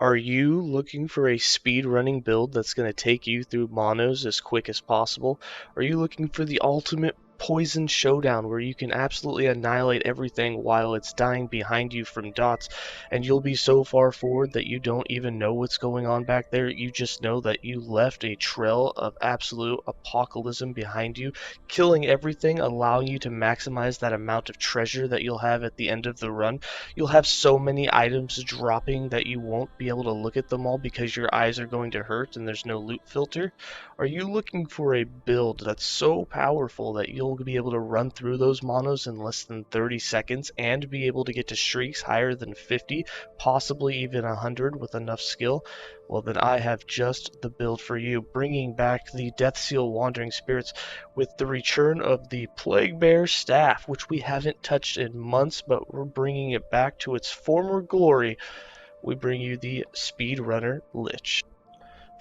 Are you looking for a speed running build that's going to take you through monos as quick as possible? Are you looking for the ultimate poison showdown where you can absolutely annihilate everything while it's dying behind you from dots, and you'll be so far forward that you don't even know what's going on back there? You just know that you left a trail of absolute apocalypse behind you, killing everything, allowing you to maximize that amount of treasure that you'll have at the end of the run. You'll have so many items dropping that you won't be able to look at them all because your eyes are going to hurt and there's no loot filter. Are you looking for a build that's so powerful that you'll be able to run through those monos in less than 30 seconds and be able to get to streaks higher than 50, possibly even 100 with enough skill? Well, then I have just the build for you, bringing back the Death Seal Wandering Spirits with the return of the Plague Bear Staff, which we haven't touched in months, but we're bringing it back to its former glory. We bring you the Speedrunner Lich.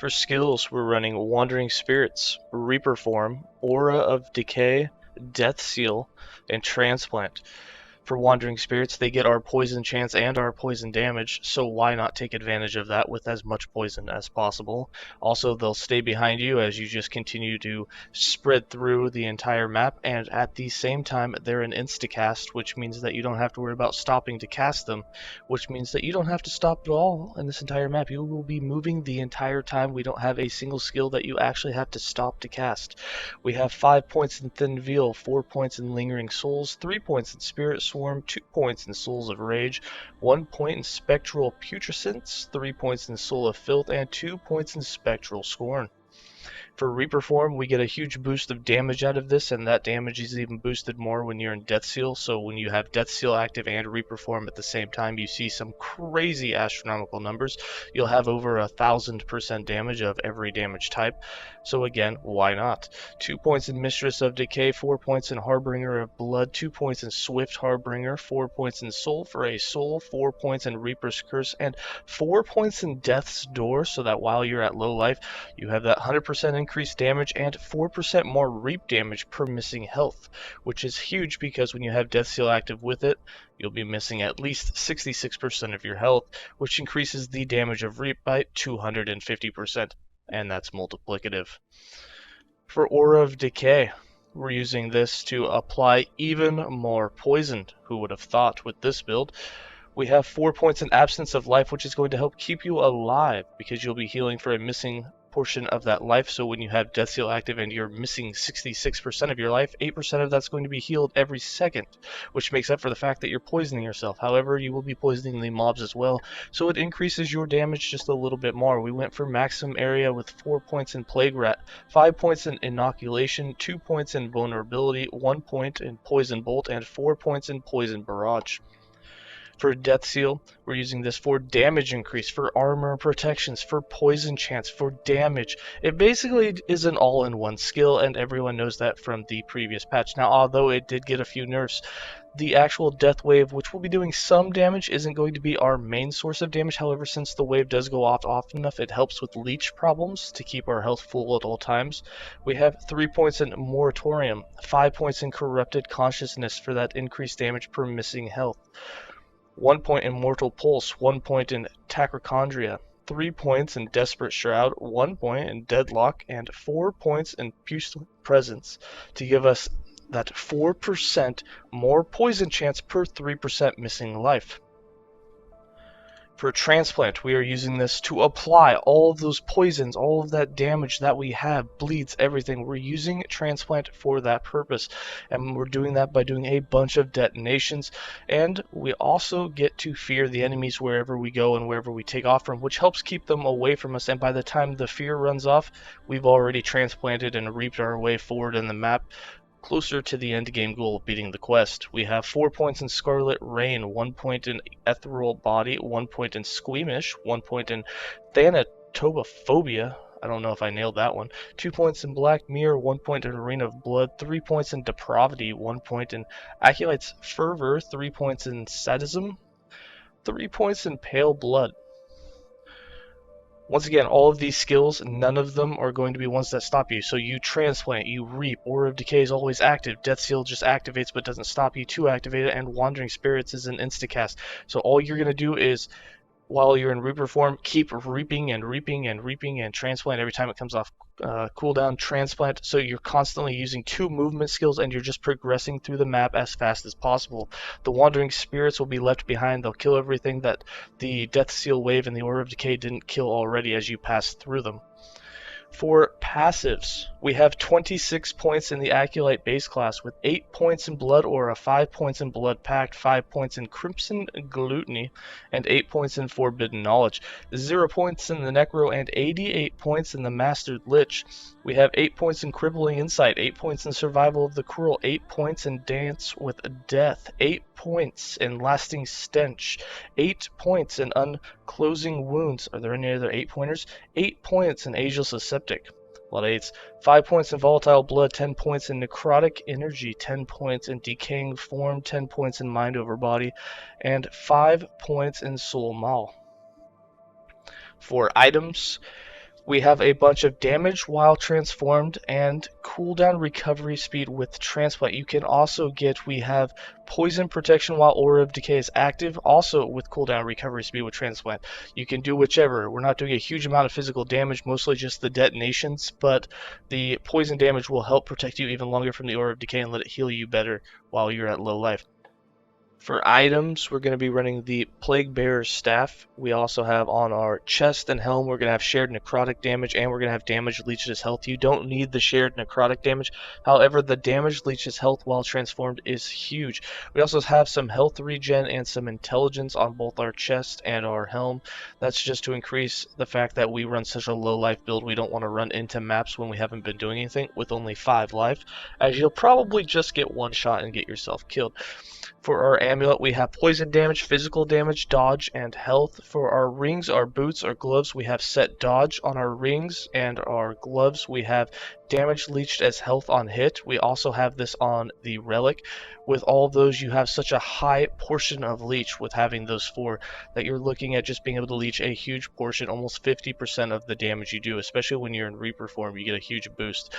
For skills, we're running Wandering Spirits, Reaper Form, Aura of Decay, Death Seal, and Transplant. For Wandering Spirits, they get our poison chance and our poison damage, so why not take advantage of that with as much poison as possible? Also, they'll stay behind you as you just continue to spread through the entire map, and at the same time, they're an instacast, which means that you don't have to worry about stopping to cast them, which means that you don't have to stop at all in this entire map. You will be moving the entire time. We don't have a single skill that you actually have to stop to cast. We have 5 points in Thin Veil, 4 points in Lingering Souls, 3 points in Spirit Swarm, 2 points in Souls of Rage, 1 point in Spectral Putrescence, 3 points in Soul of Filth, and 2 points in Spectral Scorn. For Reaper Form, we get a huge boost of damage out of this, and that damage is even boosted more when you're in Death Seal. So when you have Death Seal active and Reaper Form at the same time, you see some crazy astronomical numbers. You'll have over 1,000% damage of every damage type. So again, why not? 2 points in Mistress of Decay, 4 points in Harbinger of Blood, 2 points in Swift Harbinger, 4 points in Soul for a Soul, 4 points in Reaper's Curse, and 4 points in Death's Door, so that while you're at low life, you have that 100% increased damage and 4% more reap damage per missing health, which is huge because when you have Death Seal active with it, you'll be missing at least 66% of your health, which increases the damage of reap by 250%, and that's multiplicative. For Aura of Decay, we're using this to apply even more poison. Who would have thought with this build? We have 4 points in Absence of Life, which is going to help keep you alive because you'll be healing for a missing portion of that life. So when you have Death Seal active and you're missing 66% of your life, 8% of that's going to be healed every second, which makes up for the fact that you're poisoning yourself. However, you will be poisoning the mobs as well, so it increases your damage just a little bit more. We went for maximum area with 4 points in Plague Rat, 5 points in Inoculation, 2 points in Vulnerability, 1 point in Poison Bolt, and 4 points in Poison Barrage. For Death Seal, we're using this for damage increase, for armor protections, for poison chance, for damage. It basically is an all-in-one skill, and everyone knows that from the previous patch. Now, although it did get a few nerfs, the actual Death Wave, which will be doing some damage, isn't going to be our main source of damage. However, since the wave does go off often enough, it helps with leech problems to keep our health full at all times. We have 3 points in Moratorium, 5 points in Corrupted Consciousness for that increased damage per missing health. 1 point in Mortal Pulse, 1 point in Tachychondria, 3 points in Desperate Shroud, 1 point in Deadlock, and 4 points in Pusillant Presence to give us that 4% more poison chance per 3% missing life. For Transplant, we are using this to apply all of those poisons, all of that damage that we have, bleeds, everything. We're using Transplant for that purpose, and we're doing that by doing a bunch of detonations, and we also get to fear the enemies wherever we go and wherever we take off from, which helps keep them away from us, and by the time the fear runs off, we've already transplanted and reaped our way forward in the map, closer to the end game goal of beating the quest. We have 4 points in Scarlet Rain, 1 point in Ethereal Body, 1 point in Squeamish, 1 point in Thanatophobia. I don't know if I nailed that one. 2 points in Black Mirror, 1 point in Arena of Blood, 3 points in Depravity, 1 point in Acolyte's Fervor, 3 points in Sadism, 3 points in Pale Blood. Once again, all of these skills, none of them are going to be ones that stop you. So you transplant, you reap, Aura of Decay is always active, Death Seal just activates but doesn't stop you to activate it, and Wandering Spirits is an instacast. So all you're going to do is while you're in Reaper form, keep reaping and reaping and reaping and transplant every time it comes off cooldown. Transplant, so you're constantly using 2 movement skills and you're just progressing through the map as fast as possible. The wandering spirits will be left behind. They'll kill everything that the Death Seal wave and the Aura of Decay didn't kill already as you pass through them. For passives, we have 26 points in the Acolyte base class with 8 points in Blood Aura, 5 points in Blood Pact, 5 points in Crimson Gluttony, and 8 points in Forbidden Knowledge. 0 points in the Necro and 88 points in the Mastered Lich. We have 8 points in Crippling Insight, 8 points in Survival of the Cruel, 8 points in Dance with Death, 8 points in Lasting Stench, 8 points in Unclosing Wounds. Are there any other 8 pointers? 8 points in Ageless Aseptic. A lot of 8s. 5 points in Volatile Blood, 10 points in Necrotic Energy, 10 points in Decaying Form, 10 points in Mind Over Body, and 5 points in Soul Maul. For items, we have a bunch of damage while transformed and cooldown recovery speed with transplant. You can also get, we have poison protection while Aura of Decay is active, also with cooldown recovery speed with transplant. You can do whichever. We're not doing a huge amount of physical damage, mostly just the detonations, but the poison damage will help protect you even longer from the Aura of Decay and let it heal you better while you're at low life. For items, we're going to be running the Plague Bearer's Staff. We also have on our chest and helm, we're going to have shared necrotic damage, and we're going to have damage leeches health. You don't need the shared necrotic damage. However, the damage leeches health while transformed is huge. We also have some health regen and some intelligence on both our chest and our helm. That's just to increase the fact that we run such a low life build. We don't want to run into maps when we haven't been doing anything with only 5 life, as you'll probably just get one shot and get yourself killed. For our amulet, we have poison damage, physical damage, dodge, and health. For our rings, our boots, our gloves, we have set dodge on our rings, and our gloves, we have damage leached as health on hit. We also have this on the relic. With all of those, you have such a high portion of leech with having those 4 that you're looking at just being able to leech a huge portion, almost 50% of the damage you do, especially when you're in Reaper form, you get a huge boost.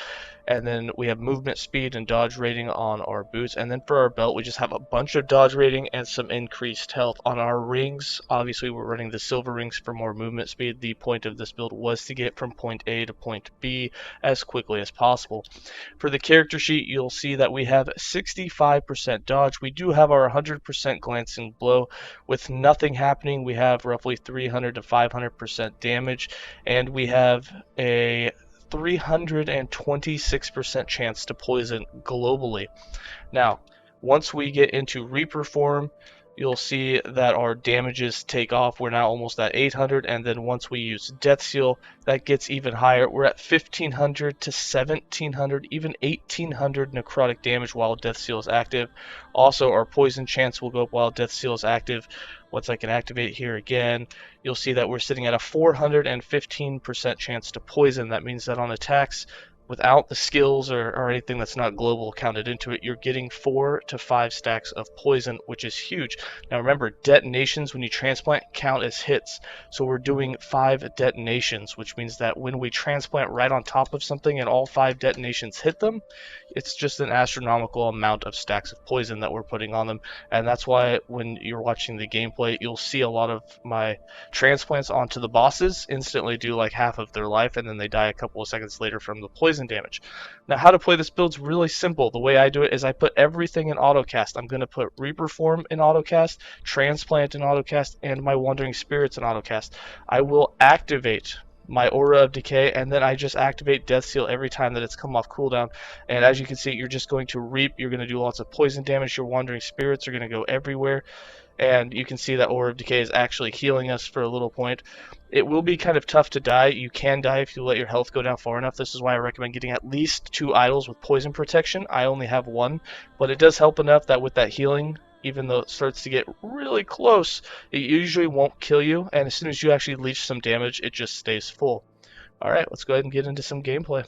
And then we have movement speed and dodge rating on our boots. And then for our belt, we just have a bunch of dodge rating and some increased health. On our rings, obviously we're running the silver rings for more movement speed. The point of this build was to get from point A to point B as quickly as possible. For the character sheet, you'll see that we have 65% dodge. We do have our 100% glancing blow. With nothing happening, we have roughly 300 to 500% damage, and we have a 326% chance to poison globally. Now, once we get into Reaper form, you'll see that our damages take off. We're now almost at 800, and then once we use Death Seal, that gets even higher. We're at 1500 to 1700, even 1800 necrotic damage while Death Seal is active. Also, our poison chance will go up while Death Seal is active. Once I can activate here again, you'll see that we're sitting at a 415% chance to poison. That means that on attacks without the skills or anything that's not global counted into it, you're getting 4 to 5 stacks of poison, which is huge. Now remember, detonations when you transplant count as hits, so we're doing 5 detonations, which means that when we transplant right on top of something and all 5 detonations hit them, it's just an astronomical amount of stacks of poison that we're putting on them. And that's why when you're watching the gameplay, you'll see a lot of my transplants onto the bosses instantly do like half of their life, and then they die a couple of seconds later from the poison damage. Now, how to play this build's really simple. The way I do it is I put everything in autocast. I'm going to put Reaper form in autocast, Transplant in autocast, and my Wandering Spirits in autocast. I will activate my Aura of Decay, and then I just activate Death Seal every time that it's come off cooldown. And as you can see, you're just going to reap, you're going to do lots of poison damage, your Wandering Spirits are going to go everywhere, and you can see that Aura of Decay is actually healing us for a little point. It will be kind of tough to die. You can die if you let your health go down far enough. This is why I recommend getting at least 2 idols with poison protection. I only have 1, but it does help enough that with that healing, even though it starts to get really close, it usually won't kill you, and as soon as you actually leech some damage, it just stays full. Alright, let's go ahead and get into some gameplay.